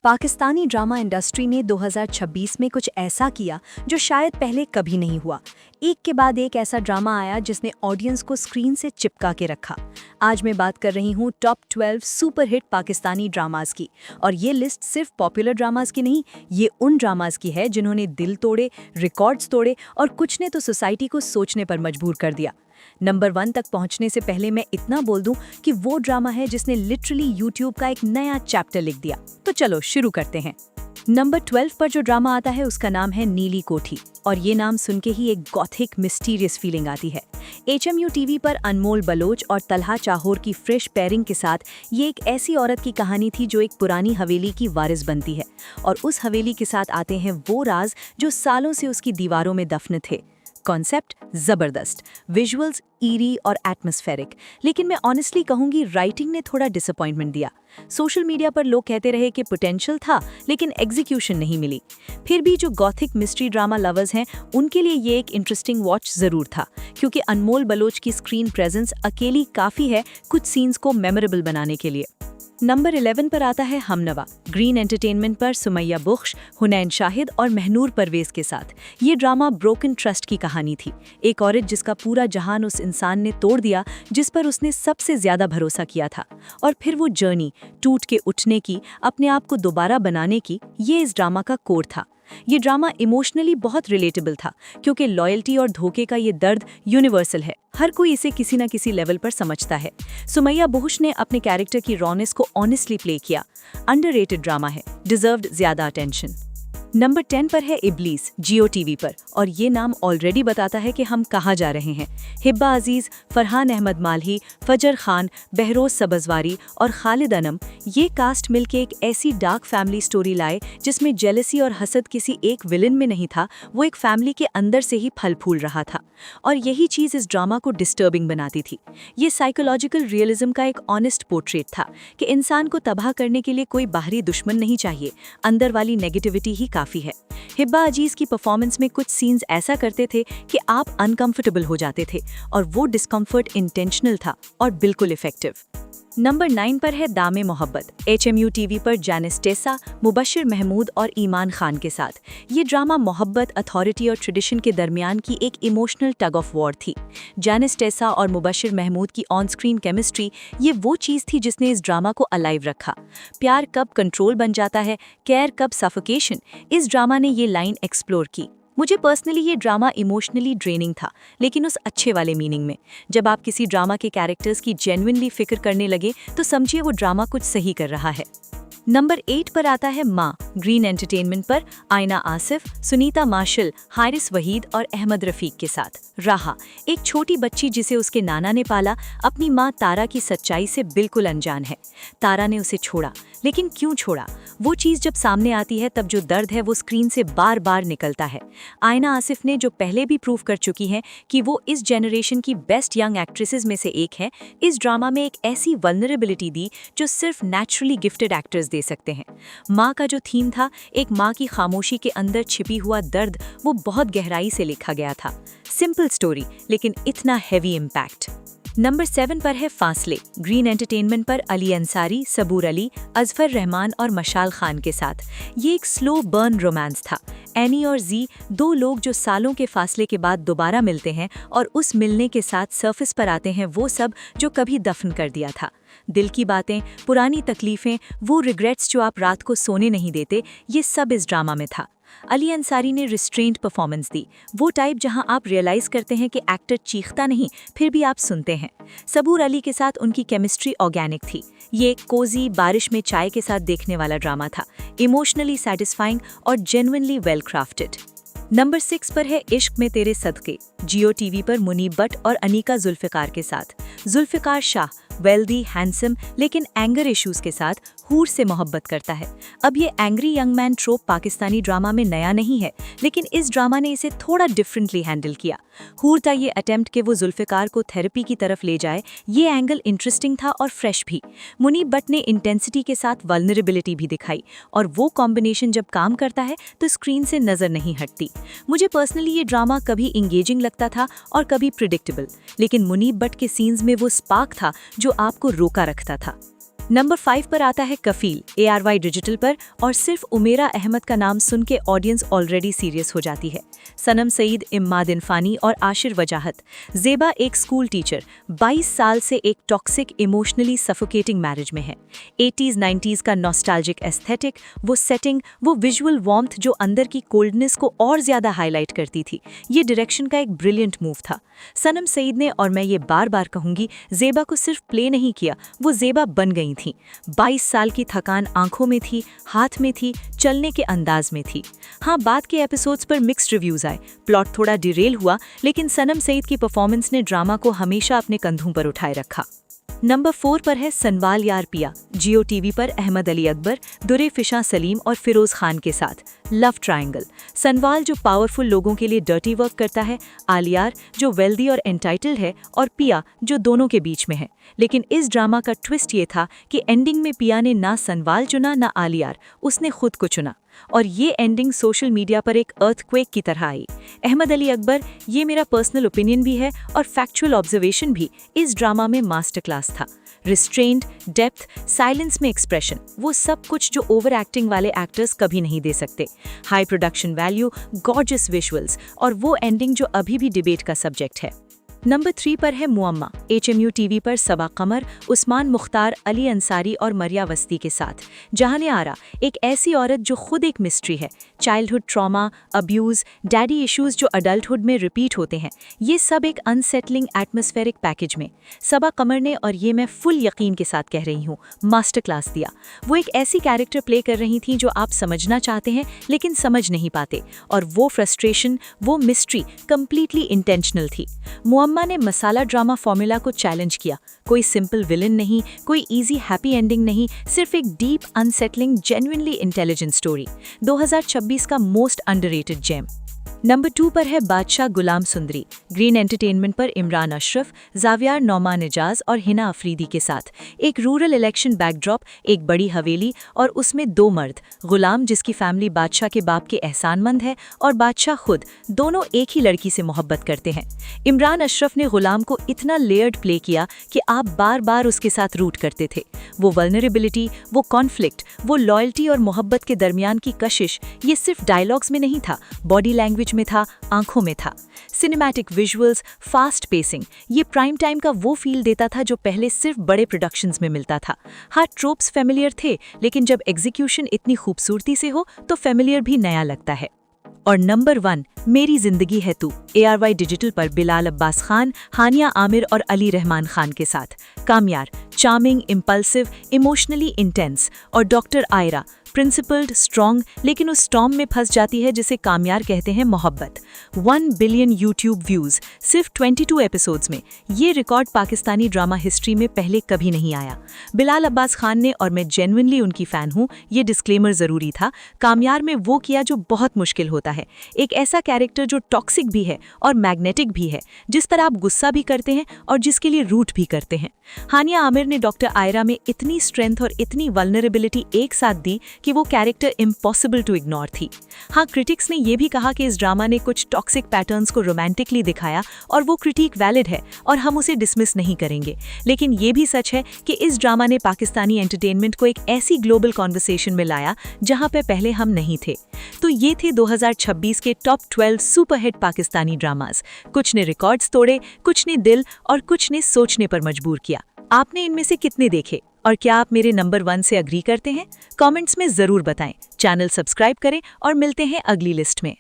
Pakistani drama industry ने 2026 में कुछ ऐसा किया जो शायद पहले कभी नहीं हुआ। एक के बाद एक ऐसा ड्रामा आया जिसने ऑडियंस को स्क्रीन से चिपका के रखा। आज मैं बात कर रही हूँ टॉप 12 सुपरहिट पाकिस्तानी ड्रामास की। और ये लिस्ट सिर्फ पॉपुलर ड्रामास की नहीं, ये उन ड्रामास की है जिन्होंने दिल तोड़े, रिकॉर्ड्स तोड़े और कुछ ने तो सोसाइटी को सोचने पर मजबूर कर दिया। नंबर 1 तक पहुंचने से पहले मैं इतना बोल दूं कि वो ड्रामा है जिसने लिटरली यूट्यूब का एक नया चैप्टर लिख दिया। तो चलो शुरू करते हैं। नंबर 12 पर जो ड्रामा आता है उसका नाम है नीली कोठी, और ये नाम सुन के ही एक गॉथिक मिस्टीरियस फीलिंग आती है। HMU TV पर अनमोल बलोच और तलहा चाहोर की फ्रेश पेयरिंग के साथ ये एक ऐसी औरत की कहानी थी जो एक पुरानी हवेली की वारिस बनती है, और उस हवेली के साथ आते हैं वो राज जो सालों से उसकी दीवारों में दफन थे। कॉन्सेप्ट जबरदस्त, विजुअल्स ईरी और एटमॉस्फेरिक, लेकिन मैं ऑनेस्टली कहूंगी राइटिंग ने थोड़ा डिसअपॉइंटमेंट दिया। सोशल मीडिया पर लोग कहते रहे कि पोटेंशियल था लेकिन एग्जीक्यूशन नहीं मिली। फिर भी जो गॉथिक मिस्ट्री ड्रामा लवर्स हैं उनके लिए ये एक इंटरेस्टिंग वॉच जरूर था, क्योंकि अनमोल बलोच की स्क्रीन प्रेजेंस अकेली काफी है कुछ सीन्स को मेमोरेबल बनाने के लिए। नंबर 11 पर आता है हमनवा, ग्रीन एंटरटेनमेंट पर सुमैया बुख्श, हुनैन शाहिद और महनूर परवेज के साथ। ये ड्रामा ब्रोकन ट्रस्ट की कहानी थी। एक औरत जिसका पूरा जहान उस इंसान ने तोड़ दिया जिस पर उसने सबसे ज्यादा भरोसा किया था, और फिर वो जर्नी टूट के उठने की, अपने आप को दोबारा बनाने की, ये इस ड्रामा का कोर था। ये ड्रामा इमोशनली बहुत रिलेटेबल था, क्योंकि लॉयल्टी और धोखे का ये दर्द यूनिवर्सल है। हर कोई इसे किसी न किसी लेवल पर समझता है। सुमैया बुख्श ने अपने कैरेक्टर की रॉनेस को ऑनेस्टली प्ले किया। अंडररेटेड ड्रामा है, डिजर्व्ड ज्यादा अटेंशन। नंबर 10 पर है इब्लीस, जियो टीवी पर, और ये नाम ऑलरेडी बताता है कि हम कहाँ जा रहे हैं। हिब्बा अजीज, फरहान अहमद मालही, फजर खान, बहरोज सबजवारी और खालिद अनम, ये कास्ट मिलके एक ऐसी डार्क फैमिली स्टोरी लाए जिसमें जेलसी और हसद किसी एक विलन में नहीं था, वो एक फैमिली के अंदर से ही फल फूल रहा था। और यही चीज़ इस ड्रामा को डिस्टर्बिंग बनाती थी। ये साइकोलॉजिकल रियलिज्म का एक ऑनेस्ट पोर्ट्रेट था कि इंसान को तबाह करने के लिए कोई बाहरी दुश्मन नहीं चाहिए, अंदर वाली नेगेटिविटी ही काफी है। हिब्बा अजीज की परफॉर्मेंस में कुछ सीन्स ऐसा करते थे कि आप अनकंफर्टेबल हो जाते थे, और वो डिस्कम्फर्ट इंटेंशनल था और बिल्कुल इफेक्टिव। नंबर 9 पर है दामे मोहब्बत, HMU TV पर जानिस टेसा, मुबशिर महमूद और ईमान खान के साथ। ये ड्रामा मोहब्बत, अथॉरिटी और ट्रेडिशन के दरमियान की एक इमोशनल टग ऑफ वॉर थी। जानिस टेसा और मुबशिर महमूद की ऑन स्क्रीन केमिस्ट्री, ये वो चीज़ थी जिसने इस ड्रामा को अलाइव रखा। प्यार कब कंट्रोल बन जाता है, केयर कब सफोकेशन, इस ड्रामा ने ये लाइन एक्सप्लोर की। मुझे पर्सनली ये ड्रामा इमोशनली ड्रेनिंग था, लेकिन उस अच्छे वाले मीनिंग में। जब आप किसी ड्रामा के कैरेक्टर्स की जेन्युइनली फिक्र करने लगे तो समझिए वो ड्रामा कुछ सही कर रहा है। नंबर 8 पर आता है माँ, ग्रीन एंटरटेनमेंट पर, आयना आसिफ, सुनीता मार्शल, हारिस वहीद और अहमद रफीक के साथ। राहा, एक छोटी बच्ची जिसे उसके नाना ने पाला, अपनी माँ तारा की सच्चाई से बिल्कुल अनजान है। तारा ने उसे छोड़ा, लेकिन क्यों छोड़ा, वो चीज़ जब सामने आती है तब जो दर्द है वो स्क्रीन से बार बार निकलता है। आयना आसिफ ने, जो पहले भी प्रूव कर चुकी हैं कि वो इस जनरेशन की बेस्ट यंग एक्ट्रेसेस में से एक है, इस ड्रामा में एक ऐसी वल्नरेबिलिटी दी जो सिर्फ नेचुरली गिफ्टेड एक्टर्स दे सकते हैं। माँ का जो थीम था, एक माँ की खामोशी के अंदर छिपी हुआ दर्द, वो बहुत गहराई से लिखा गया था। सिंपल स्टोरी लेकिन इतना हैवी इम्पैक्ट। नंबर 7 पर है फासले, ग्रीन एंटरटेनमेंट पर, अली अंसारी, सबूर अली, अजफर रहमान और मशाल खान के साथ। ये एक स्लो बर्न रोमांस था। एनी और जी, दो लोग जो सालों के फासले के बाद दोबारा मिलते हैं, और उस मिलने के साथ सरफेस पर आते हैं वो सब जो कभी दफन कर दिया था। दिल की बातें, पुरानी तकलीफें, वो रिग्रेट्स जो आप रात को सोने नहीं देते, ये सब इस ड्रामा में था। अली अंसारी ने रिस्ट्रेंट परफॉर्मेंस दी, वो टाइप जहां आप रियलाइज करते हैं कि एक्टर चीखता नहीं फिर भी आप सुनते हैं। सबूर अली के साथ उनकी केमिस्ट्री ऑर्गेनिक थी। ये कोजी बारिश में चाय के साथ देखने वाला ड्रामा था, इमोशनली सेटिस्फाइंग और जेन्युइनली वेल क्राफ्टेड। नंबर 6 पर है इश्क में तेरे सदके, जियो टीवी पर, मुनीब बट और अनीका जुल्फिकार के साथ। जुल्फिकार शाह वेल्दी, हैंडसम, लेकिन एंगर इश्यूज के साथ हूर से मोहब्बत करता है। अब ये angry young man ट्रोप Pakistani drama में नया नहीं है, लेकिन इस ड्रामा ने इसे थोड़ा डिफरेंटली हैंडल किया। हूर का ये अटेम्प्ट कि वो जुल्फिकार को थेरेपी की तरफ ले जाए, ये एंगल इंटरेस्टिंग था और फ्रेश भी। मुनीब बट ने इंटेंसिटी के साथ वल्नरेबिलिटी भी दिखाई, और वो कॉम्बिनेशन जब काम करता है तो स्क्रीन से नजर नहीं हटती। मुझे पर्सनली ये ड्रामा कभी इंगेजिंग लगता था और कभी प्रिडिक्टेबल, लेकिन मुनीब बट के सीन्स में वो स्पार्क था जो आपको रोका रखता था। नंबर 5 पर आता है कफील ARY डिजिटल पर, और सिर्फ उमेरा अहमद का नाम सुन के ऑडियंस ऑलरेडी सीरियस हो जाती है। सनम सईद, इम्माद इनफानी और आशिर वजाहत। ज़ेबा एक स्कूल टीचर 22 साल से एक टॉक्सिक इमोशनली सफोकेटिंग मैरिज में है। 80s 90s का नॉस्टैल्जिक एस्थेटिक, वो सेटिंग, वो विजुअल वार्मथ जो अंदर की कोल्डनेस को और ज्यादा हाईलाइट करती थी, ये डायरेक्शन का एक ब्रिलियंट मूव था। सनम सईद ने, और मैं ये बार बार कहूंगी, ज़ेबा को सिर्फ प्ले नहीं किया, वो ज़ेबा बन गई थी। 22 साल की थकान आंखों में थी, हाथ में थी, चलने के अंदाज में थी। हाँ, बाद के एपिसोड्स पर मिक्स्ड रिव्यूज आए, प्लॉट थोड़ा डिरेल हुआ, लेकिन सनम सईद की परफॉर्मेंस ने ड्रामा को हमेशा अपने कंधों पर उठाए रखा। नंबर 4 पर है सनवाल यार पिया, जियो टीवी पर अहमद अली अकबर, दुरे फिशा सलीम और फिरोज खान के साथ लव ट्रायंगल। सनवाल जो पावरफुल लोगों के लिए डर्टी वर्क करता है, आलियार जो वेल्दी और एंटाइटल्ड है, और पिया जो दोनों के बीच में है। लेकिन इस ड्रामा का ट्विस्ट ये था कि एंडिंग में पिया ने ना सनवाल चुना ना आलियार, उसने खुद को चुना, और ये एंडिंग सोशल मीडिया पर एक अर्थक्वेक की तरह आई। अहमद अली अकबर, ये मेरा पर्सनल ओपिनियन भी है और फैक्चुअल ऑब्जर्वेशन भी, इस ड्रामा में मास्टर क्लास था। रिस्ट्रेंड, डेप्थ, साइलेंस में एक्सप्रेशन, वो सब कुछ जो ओवर एक्टिंग वाले एक्टर्स कभी नहीं दे सकते। High production value, gorgeous visuals, और वो एंडिंग जो अभी भी डिबेट का सब्जेक्ट है। नंबर 3 पर है मुअम्मा, HMU टीवी पर सबा कमर, उस्मान मुख्तार, अली अंसारी और मरिया वस्ती के साथ। जहाने आरा, एक ऐसी औरत जो खुद एक मिस्ट्री है। Childhood trauma, abuse, daddy issues जो अडल्टहुड में रिपीट होते हैं, ये सब एक अनसेटलिंग एटमॉस्फेरिक पैकेज में। सबा कमर ने, और ये मैं फुल यकीन के साथ कह रही हूँ, मास्टर क्लास दिया। वो एक ऐसी कैरेक्टर प्ले कर रही थी जो आप समझना चाहते हैं लेकिन समझ नहीं पाते, और वो फ्रस्ट्रेशन, वो मिस्ट्री कंप्लीटली इंटेंशनल थी। मुअम्मा ने मसाला ड्रामा फॉर्मूला को चैलेंज किया। कोई सिंपल विलन नहीं, कोई इजी हैप्पी एंडिंग नहीं, सिर्फ एक deep, unsettling, genuinely intelligent story. 2026 का मोस्ट अंडररेटेड जेम। नंबर 2 पर है बादशाह गुलाम सुंदरी, ग्रीन एंटरटेनमेंट पर इमरान अशरफ, जावियार नौमान एजाज और हिना अफरीदी के साथ। एक रूरल इलेक्शन बैकड्रॉप, एक बड़ी हवेली, और उसमें 2 मर्द, गुलाम जिसकी फैमिली बादशाह के बाप के एहसानमंद है, और बादशाह खुद, दोनों एक ही लड़की से मोहब्बत करते हैं। इमरान अशरफ ने गुलाम को इतना लेयर्ड प्ले किया कि आप बार बार उसके साथ रूट करते थे। वो वल्नरेबिलिटी, वो कॉन्फ्लिक्ट, वो लॉयल्टी और मोहब्बत के दरमियान की कशिश, ये सिर्फ डायलॉग्स में नहीं था, बॉडी लैंग्वेज में था, आंखों में था। सिनेमैटिक विजुअल्स, फास्ट पेसिंग, ये प्राइम टाइम का वो फील देता था जो पहले सिर्फ बड़े प्रोडक्शंस में मिलता था। हाँ, ट्रोप्स फेमिलियर थे, लेकिन जब एग्जीक्यूशन इतनी खूबसूरती से हो तो फेमिलियर भी नया लगता है। और नंबर 1, मेरी जिंदगी है तू, ARY डिजिटल पर बिलाल अब्बास खान, हानिया आमिर और अली रहमान खान के साथ। कामयार, चार्मिंग, इम्पल्सिव, इमोशनली इंटेंस, और डॉक्टर आयरा, प्रिंसिपल्ड, स्ट्रॉन्ग, लेकिन उस स्टॉर्म में फंस जाती है जिसे कामयार कहते हैं मोहब्बत। 1 बिलियन यूट्यूब व्यूज सिर्फ 22 एपिसोड्स में, ये रिकॉर्ड पाकिस्तानी ड्रामा हिस्ट्री में पहले कभी नहीं आया। बिलाल अब्बास खान ने, और मैं जेन्युइनली उनकी फ़ैन हूँ, ये डिस्क्लेमर ज़रूरी था, कामयार में वो किया जो बहुत मुश्किल होता है। एक ऐसा कैरेक्टर जो टॉक्सिक भी है और मैग्नेटिक भी है, जिस पर आप गुस्सा भी करते हैं और जिसके लिए रूट भी करते हैं। हानिया आमिर ने डॉक्टर आयरा में इतनी स्ट्रेंथ और इतनी वल्नरेबिलिटी एक साथ दी कि वो कैरेक्टर इम्पॉसिबल टू इग्नोर थी। हाँ, क्रिटिक्स ने ये भी कहा कि इस ड्रामा ने कुछ टॉक्सिक पैटर्न्स को रोमांटिकली दिखाया, और वो क्रिटिक वैलिड है और हम उसे डिसमिस नहीं करेंगे। लेकिन ये भी सच है कि इस ड्रामा ने पाकिस्तानी एंटरटेनमेंट को एक ऐसी ग्लोबल कॉन्वर्सेशन में लाया जहां पे पहले हम नहीं थे। तो ये थे 2026 के टॉप 12 सुपरहिट पाकिस्तानी ड्रामास। कुछ ने रिकॉर्ड्स तोड़े, कुछ ने दिल, और कुछ ने सोचने पर मजबूर किया। आपने इनमें से कितने देखे, और क्या आप मेरे नंबर 1 से अग्री करते हैं? कमेंट्स में ज़रूर बताएं। चैनल सब्सक्राइब करें और मिलते हैं अगली लिस्ट में।